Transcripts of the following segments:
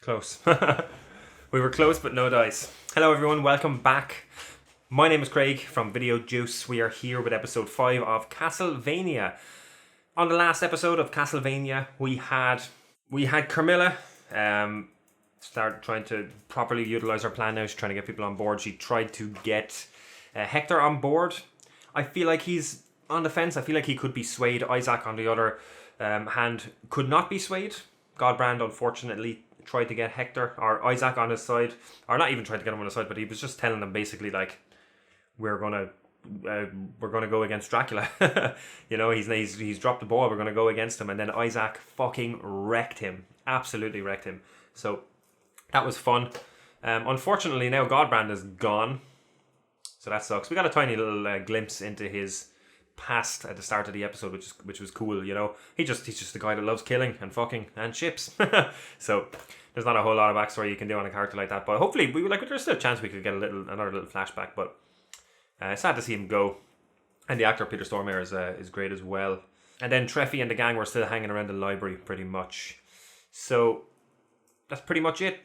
Close. We were close, but no dice. Hello everyone, welcome back. My name is Craig from Video Juice. We are here with episode 5 of Castlevania. On the last episode of Castlevania, we had Carmilla start trying to properly utilize her plan now. She's trying to get people on board. She tried to get Hector on board. I feel like he's on the fence. I feel like he could be swayed. Isaac, on the other hand, could not be swayed. Godbrand, unfortunately, tried to get Hector or Isaac on his side, or not even tried to get him on his side, but he was just telling them basically like, we're gonna go against Dracula. You know, he's dropped the ball. We're gonna go against him, and then Isaac fucking wrecked him, absolutely wrecked him. So that was fun. Unfortunately, now Godbrand is gone, so that sucks. We got a tiny little glimpse into his past at the start of the episode, which was cool. You know, he's just a guy that loves killing and fucking and ships. So there's not a whole lot of backstory you can do on a character like that, but hopefully there's still a chance we could get another little flashback. But sad to see him go, and the actor Peter Stormare is great as well. And then Treffy and the gang were still hanging around the library pretty much. So that's pretty much it.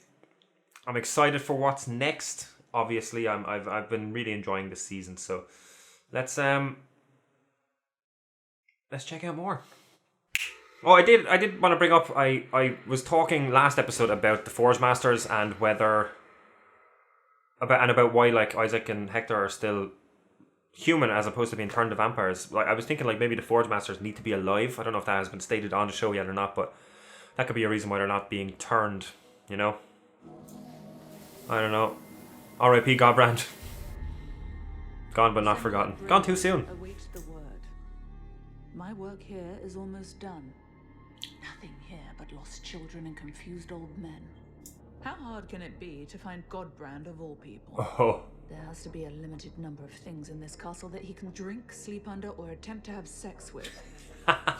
I'm excited for what's next. Obviously, I've been really enjoying this season, so let's check out more. Oh, I did want to bring up, I was talking last episode about the Forge Masters and about why like Isaac and Hector are still human as opposed to being turned to vampires. Like I was thinking like maybe the Forge Masters need to be alive. I don't know if that has been stated on the show yet or not, but that could be a reason why they're not being turned, you know? I don't know. R.I.P. Godbrand. Gone but not forgotten. Gone too soon. My work here is almost done. Nothing here but lost children and confused old men. How hard can it be to find Godbrand of all people? Oh. There has to be a limited number of things in this castle that he can drink, sleep under, or attempt to have sex with.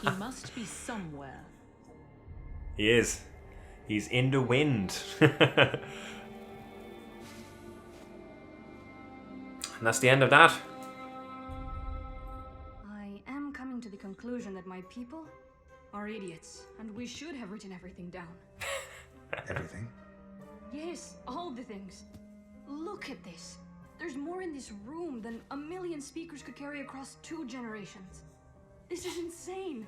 He must be somewhere. He is. He's in the wind. And that's the end of that. To the conclusion that my people are idiots, and we should have written everything down. Everything? Yes, all the things. Look at this. There's more in this room than 1,000,000 speakers could carry across 2 generations. This is insane.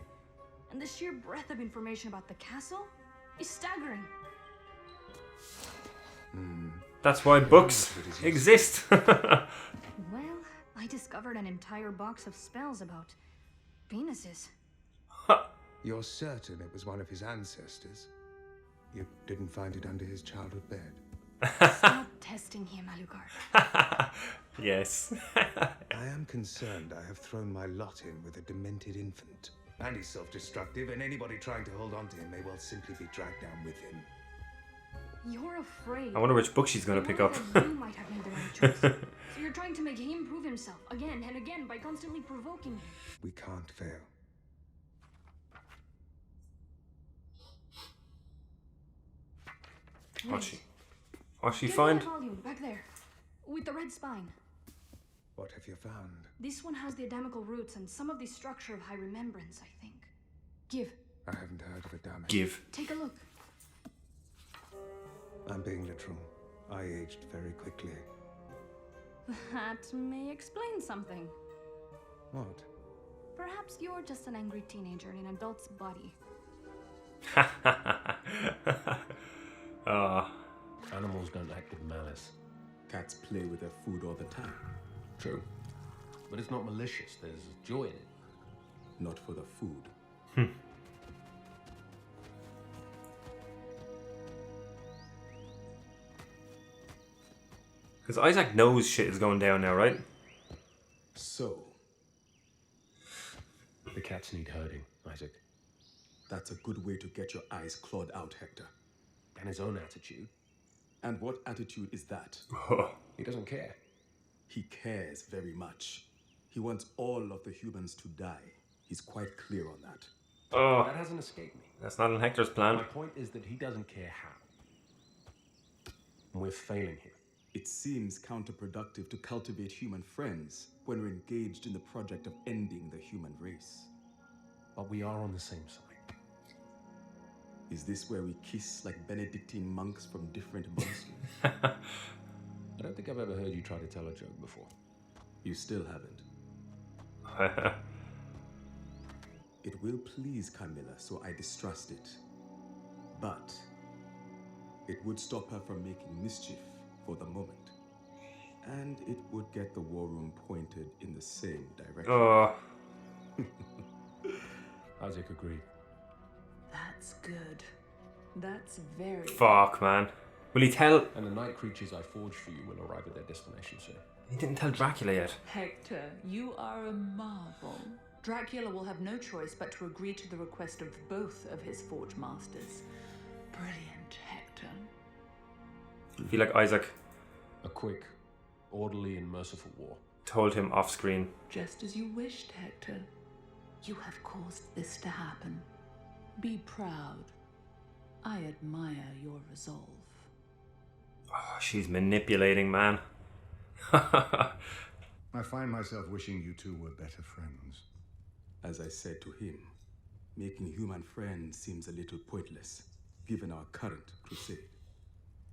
And the sheer breadth of information about the castle is staggering. That's why books exist. Well, I discovered an entire box of spells about penises. You're certain it was one of his ancestors? You didn't find it under his childhood bed? Stop testing him, Alucard. Yes. I am concerned I have thrown my lot in with a demented infant. And he's self-destructive, and anybody trying to hold on to him may well simply be dragged down with him. You're afraid. I wonder which book she's going to pick up. You might have made the right choice. So you're trying to make him prove himself again and again by constantly provoking him. We can't fail. What's she Get find? that volume back there, with the red spine. What have you found? This one has the Adamical roots and some of the structure of high remembrance, I think. Give. I haven't heard of Adamic. Give. Take a look. I'm being literal. I aged very quickly. That may explain something. What? Perhaps you're just an angry teenager in an adult's body. Animals don't act with malice. Cats play with their food all the time. True. But it's not malicious. There's joy in it. Not for the food. Because Isaac knows shit is going down now, right? So, The cats need herding, Isaac. that's a good way to get your eyes clawed out, Hector. And his own attitude. And what attitude is that? He doesn't care. He cares very much. He wants all of the humans to die. He's quite clear on that. Oh, That hasn't escaped me. that's not in Hector's plan. My point is that he doesn't care how. And we're failing him. It seems counterproductive to cultivate human friends when we're engaged in the project of ending the human race. But we are on the same side. Is this where we kiss like Benedictine monks from different monasteries? I don't think I've ever heard you try to tell a joke before. You still haven't. It will please Camilla, so I distrust it. But it would stop her from making mischief for the moment. And it would get the war room pointed in the same direction. Oh, Isaac agreed. That's good. That's very fuck, man. Will he tell? And the night creatures I forged for you will arrive at their destination soon. He didn't tell Dracula yet. Hector, you are a marvel. Dracula will have no choice but to agree to the request of both of his forge masters. Brilliant, Hector. I feel like Isaac A quick, orderly, and merciful war. told him off screen. Just as you wished, Hector. You have caused this to happen. Be proud. I admire your resolve. Oh, she's manipulating, man. I find myself wishing you two were better friends. As I said to him, making human friends seems a little pointless, given our current crusade.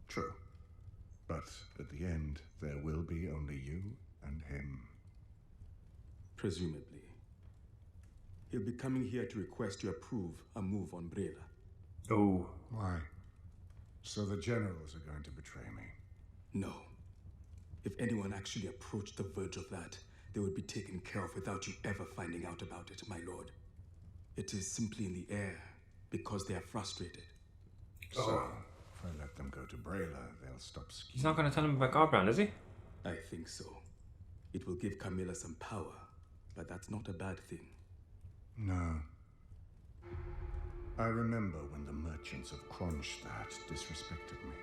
True. But at the end, there will be only you and him. Presumably. He'll be coming here to request you approve a move on Brela. Oh. Why? So the generals are going to betray me? No. If anyone actually approached the verge of that, they would be taken care of without you ever finding out about it, my lord. It is simply in the air, because they are frustrated. So, if I let them go to Brela, they'll stop scheming. He's not going to tell him about Godbrand, is he? I think so. It will give Camilla some power, but that's not a bad thing. No. I remember when the merchants of Kronstadt disrespected me.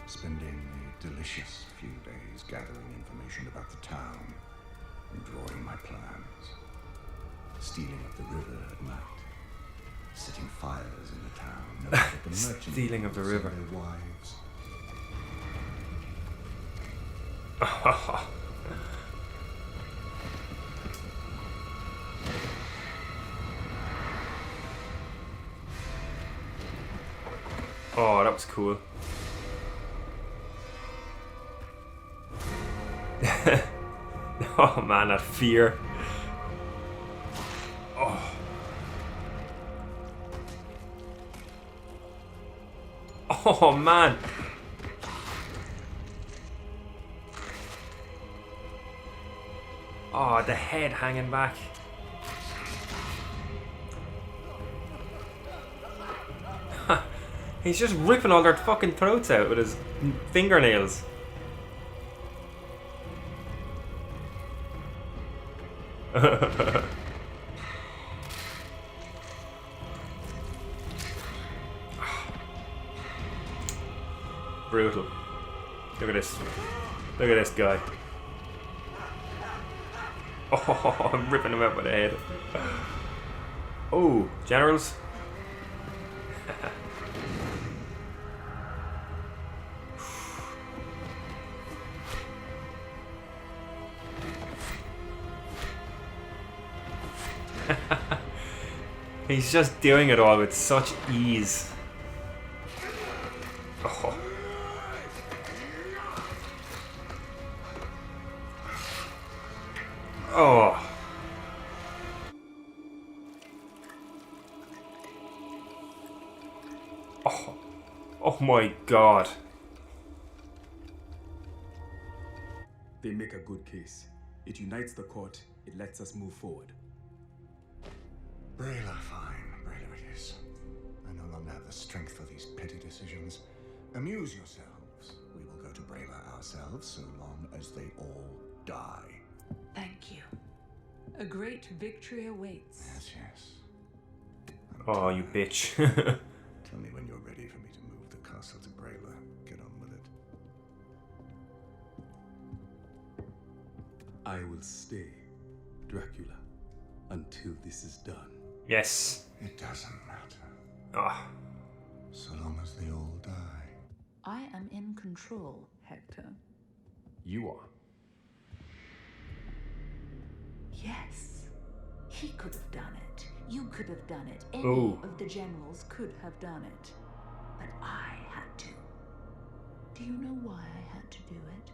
Spending a delicious few days gathering information about the town and drawing my plans. Stealing up the river at night. Setting fires in the town. knowing that the merchants Stealing up the would send river. their wives. Oh, that was cool. Oh man, that fear. Oh. Oh man. Oh, the head hanging back. He's just ripping all their fucking throats out with his fingernails. Brutal. Look at this. Look at this guy. Oh, I'm ripping him out by the head. Oh, generals. He's just doing it all with such ease. Oh. Oh. Oh. Oh my god. They make a good case. It unites the court. It lets us move forward. Brela, fine. Brela it is. I no longer have the strength for these petty decisions. Amuse yourselves. We will go to Brela ourselves so long as they all die. Thank you. A great victory awaits. Yes, yes. Oh, you bitch. Tell me when you're ready for me to move the castle to Brela. Get on with it. I will stay, Dracula, until this is done. Yes. It doesn't matter. Oh. So long as they all die. I am in control, Hector. You are. Yes. He could have done it. You could have done it. Any Ooh. of the generals could have done it. But I had to. Do you know why I had to do it?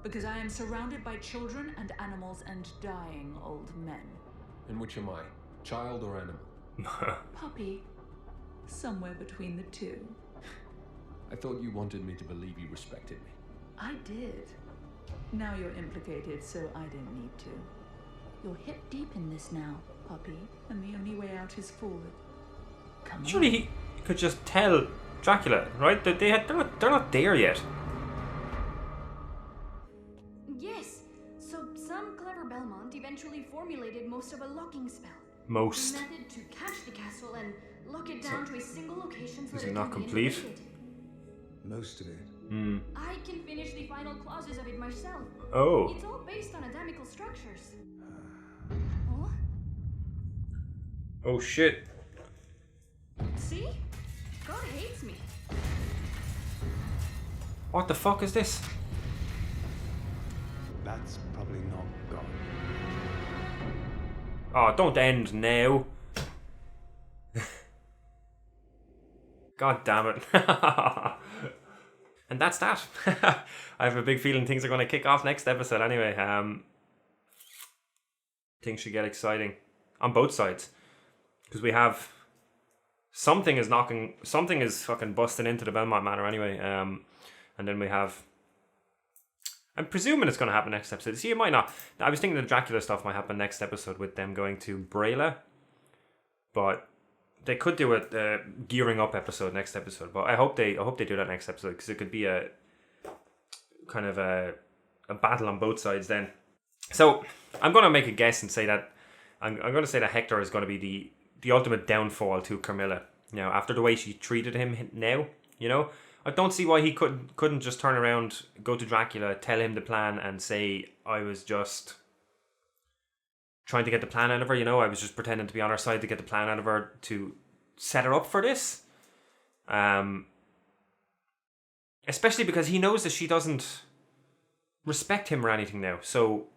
Because I am surrounded by children and animals and dying old men. And which am I? Child or animal? Puppy. Somewhere between the two. I thought you wanted me to believe you respected me. I did. Now you're implicated, so I didn't need to. You're hip deep in this now, puppy, and the only way out is forward. Come Surely on. he could just tell Dracula, right? That they're not there yet. Yes, so some clever Belmont eventually formulated most of a locking spell. Most. A method to catch the castle and lock it down to a single location so Is that it not can be complete? invaded. Most of it. I can finish the final clauses of it myself. Oh. It's all based on Adamical structures. Oh? Oh shit. See? God hates me. What the fuck is this? That's probably not God. Oh, don't end now. God damn it. And that's that. I have a big feeling things are going to kick off next episode anyway. Things should get exciting on both sides. Because we have... Something is fucking busting into the Belmont Manor anyway. And then we have... I'm presuming it's going to happen next episode. See, it might not. I was thinking the Dracula stuff might happen next episode with them going to Brela. But they could do a gearing up episode next episode. But I hope they do that next episode, because it could be a kind of a battle on both sides then. So I'm going to make a guess and say that I'm going to say that Hector is going to be the ultimate downfall to Carmilla. Now, after the way she treated him now, you know, I don't see why he couldn't just turn around, go to Dracula, tell him the plan, and say, I was just trying to get the plan out of her, you know, I was just pretending to be on her side to get the plan out of her to set her up for this. Especially because he knows that she doesn't respect him or anything now. So,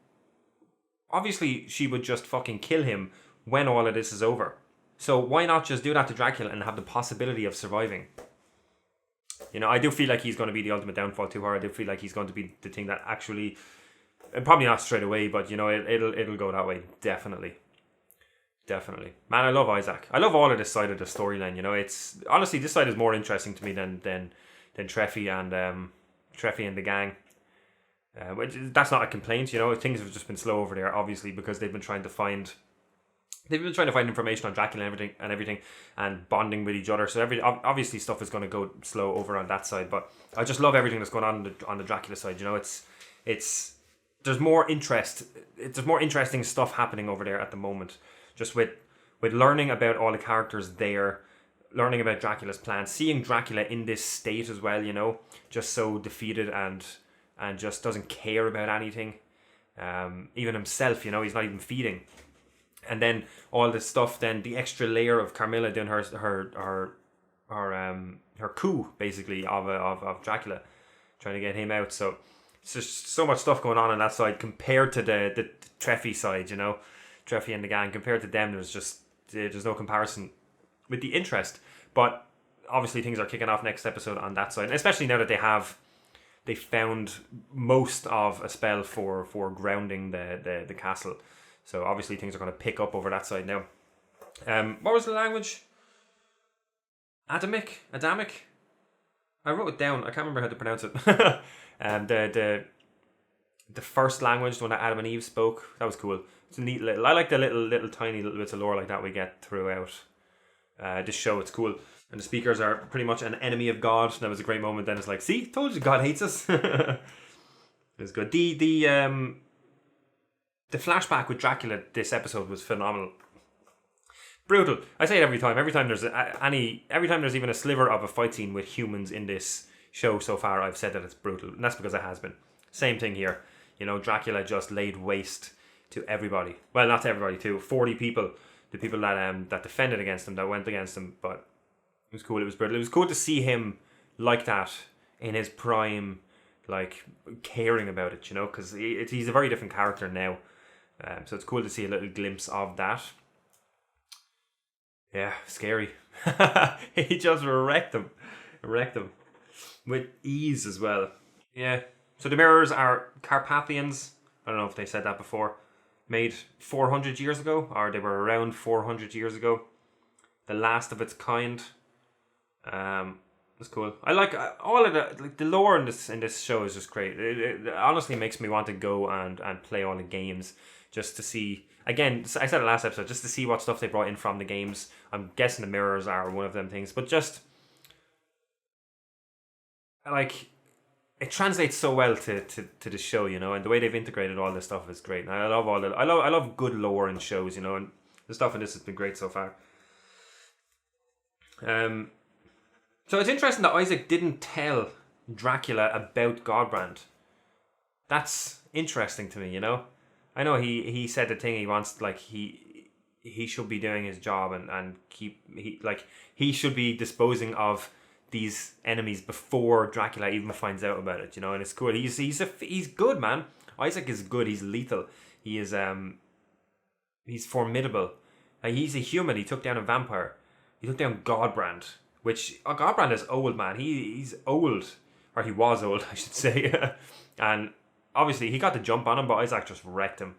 obviously, she would just fucking kill him when all of this is over. So, why not just do that to Dracula and have the possibility of surviving? You know, I do feel like he's going to be the ultimate downfall to her. I do feel like he's going to be the thing that actually, and probably not straight away, but you know, it'll go that way. Definitely. Man, I love Isaac. I love all of this side of the storyline. You know, it's honestly, this side is more interesting to me than Treffy and the gang. Which that's not a complaint. You know, things have just been slow over there, obviously, because they've been trying to find information on Dracula and everything, and bonding with each other. So obviously stuff is going to go slow over on that side. But I just love everything that's going on the Dracula side. You know, there's more interest. There's more interesting stuff happening over there at the moment. Just with learning about all the characters there, learning about Dracula's plan, seeing Dracula in this state as well. You know, just so defeated and just doesn't care about anything. Even himself, you know, he's not even feeding. And then all this stuff, then the extra layer of Carmilla doing her coup basically of Dracula, trying to get him out. So it's just so much stuff going on that side compared to the Treffy side, you know, Treffy and the gang. Compared to them, there's no comparison with the interest. But obviously things are kicking off next episode on that side, and especially now that they found most of a spell for grounding the castle. So obviously things are going to pick up over that side now. What was the language? Adamic? I wrote it down. I can't remember how to pronounce it. The first language, the one that Adam and Eve spoke, that was cool. It's a neat little. I like the little tiny little bits of lore like that we get throughout this show. It's cool. And the speakers are pretty much an enemy of God. That was a great moment. Then it's like, see, told you, God hates us. It was good. The flashback with Dracula this episode was phenomenal. Brutal. I say it every time. Every time there's even a sliver of a fight scene with humans in this show so far, I've said that it's brutal, and that's because it has been. Same thing here. You know, Dracula just laid waste to everybody. Well, not to everybody, to 40 people. The people that defended against him, that went against him. But it was cool. It was brutal. It was cool to see him like that in his prime, like caring about it. You know, because he's a very different character now. So it's cool to see a little glimpse of that. Yeah, scary. He just wrecked him. Wrecked him. With ease as well. Yeah. So the mirrors are Carpathians. I don't know if they said that before. Made 400 years ago, or they were around 400 years ago. The last of its kind. It's cool. I like all of the lore in this show is just great. It honestly makes me want to go and play all the games just to see. Again, I said it last episode, just to see what stuff they brought in from the games. I'm guessing the mirrors are one of them things, but just like it translates so well to the show, you know, and the way they've integrated all this stuff is great. And I love I love good lore in shows, you know, and the stuff in this has been great so far. So it's interesting that Isaac didn't tell Dracula about Godbrand. That's interesting to me, you know. I know he said the thing he wants, like he should be doing his job and he should be disposing of these enemies before Dracula even finds out about it, you know. And it's cool. He's good, man. Isaac is good. He's lethal. He is he's formidable. He's a human. He took down a vampire. He took down Godbrand. Which, Godbrand is old, man. He's old. Or he was old, I should say. And obviously, he got the jump on him, but Isaac just wrecked him.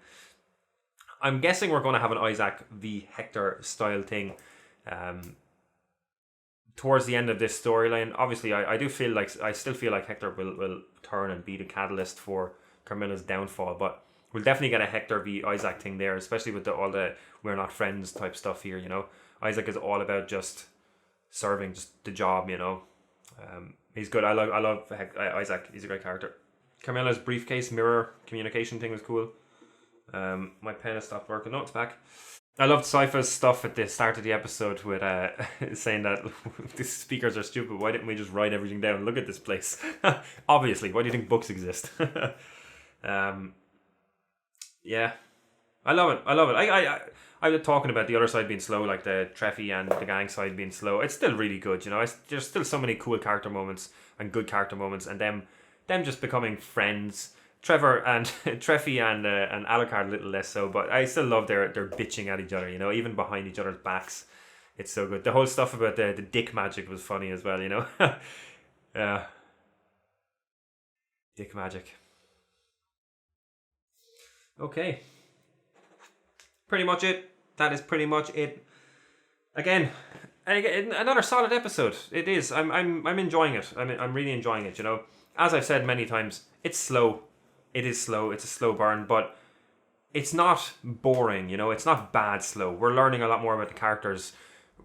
I'm guessing we're going to have an Isaac v Hector style thing towards the end of this storyline. Obviously, I still feel like Hector will turn and be the catalyst for Carmilla's downfall. But we'll definitely get a Hector v Isaac thing there, especially with all the we're not friends type stuff here, you know. Isaac is all about just serving just the job, you know. He's good. I love Isaac. He's a great character. Carmilla's briefcase mirror communication thing was cool. My pen has stopped working. No, it's back. I loved Sypha's stuff at the start of the episode with saying that the speakers are stupid. Why didn't we just write everything down? Look at this place. Obviously, why do you think books exist? Yeah, I love it. I was talking about the other side being slow, like the Treffy and the gang side being slow. It's still really good, you know. There's still so many cool character moments and good character moments, and them just becoming friends. Trevor and Treffy and Alucard a little less so, but I still love their bitching at each other, you know, even behind each other's backs. It's so good. The whole stuff about the dick magic was funny as well, you know. Dick magic. Okay. Pretty much it. That is pretty much it. Again, another solid episode. It is. I'm enjoying it. I'm really enjoying it, you know. As I've said many times, it's slow. It is slow. It's a slow burn, but it's not boring, you know. It's not bad slow. We're learning a lot more about the characters.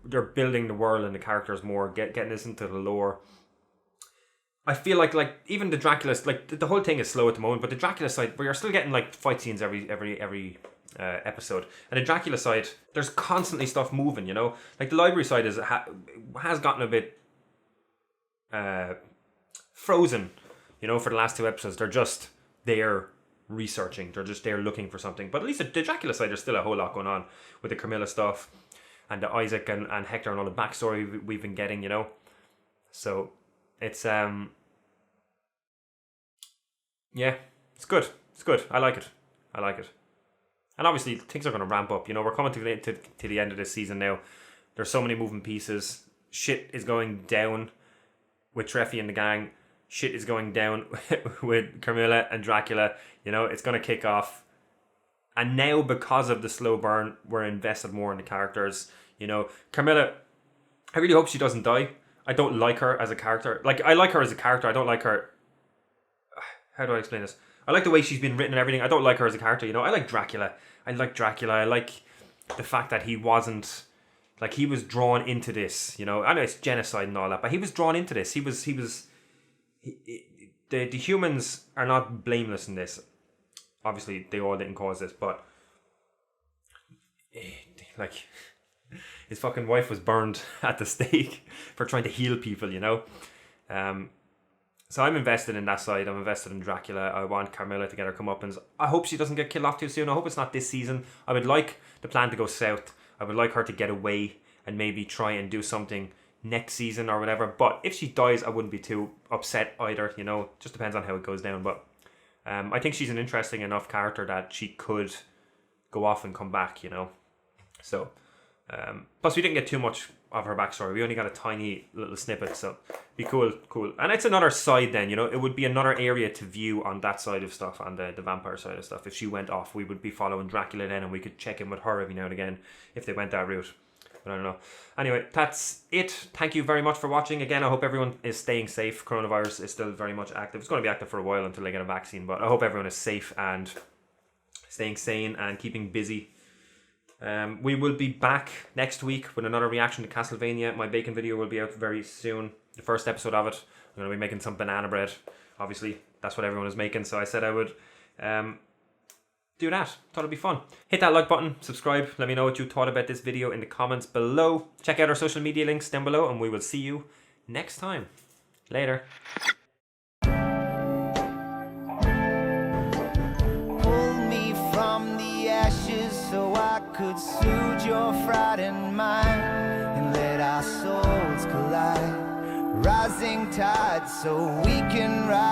They're building the world and the characters more, getting us into the lore. I feel like even the Dracula, like the whole thing is slow at the moment, but the Dracula side, we are still getting like fight scenes every episode. And the Dracula side, there's constantly stuff moving, you know. Like the library side has gotten a bit frozen, you know, for the last two episodes. They're just there researching. They're just there looking for something. But at least the Dracula side, there's still a whole lot going on with the Carmilla stuff and the Isaac and Hector and all the backstory we've been getting, you know. So it's yeah, it's good. It's good. I like it. And obviously things are going to ramp up. You know, we're coming to the end of this season now. There's so many moving pieces. Shit is going down with Treffy and the gang. Shit is going down with Carmilla and Dracula. You know, it's going to kick off. And now, because of the slow burn, we're invested more in the characters. You know, Carmilla, I really hope she doesn't die. I don't like her as a character. Like, I like her as a character. I don't like her... How do I explain this? I like the way she's been written and everything. I don't like her as a character, you know. I like Dracula. I like the fact that he wasn't... Like, he was drawn into this, you know. I know it's genocide and all that, but he was drawn into this. The humans are not blameless in this. Obviously, they all didn't cause this, but... Like... His fucking wife was burned at the stake for trying to heal people, you know. So I'm invested in that side. I'm invested in Dracula. I want Carmilla to get her comeuppance. I hope she doesn't get killed off too soon. I hope it's not this season. I would like the plan to go south. I would like her to get away and maybe try and do something next season or whatever. But if she dies, I wouldn't be too upset either, you know. Just depends on how it goes down. But I think she's an interesting enough character that she could go off and come back, you know. So Plus, we didn't get too much of her backstory. We only got a tiny little snippet, so be cool. And it's another side then, you know. It would be another area to view on that side of stuff, on the vampire side of stuff. If she went off, we would be following Dracula then, and we could check in with her every now and again if they went that route. But I don't know. Anyway, that's it. Thank you very much for watching. Again, I hope everyone is staying safe. Coronavirus is still very much active. It's going to be active for a while until they get a vaccine, but I hope everyone is safe and staying sane and keeping busy. We will be back next week with another reaction to Castlevania. My bacon video will be out very soon. The first episode of it. I'm going to be making some banana bread. Obviously, that's what everyone is making. So I said I would do that. Thought it'd be fun. Hit that like button. Subscribe. Let me know what you thought about this video in the comments below. Check out our social media links down below. And we will see you next time. Later. So I could soothe your frightened mind and let our souls collide. Rising tide so we can rise.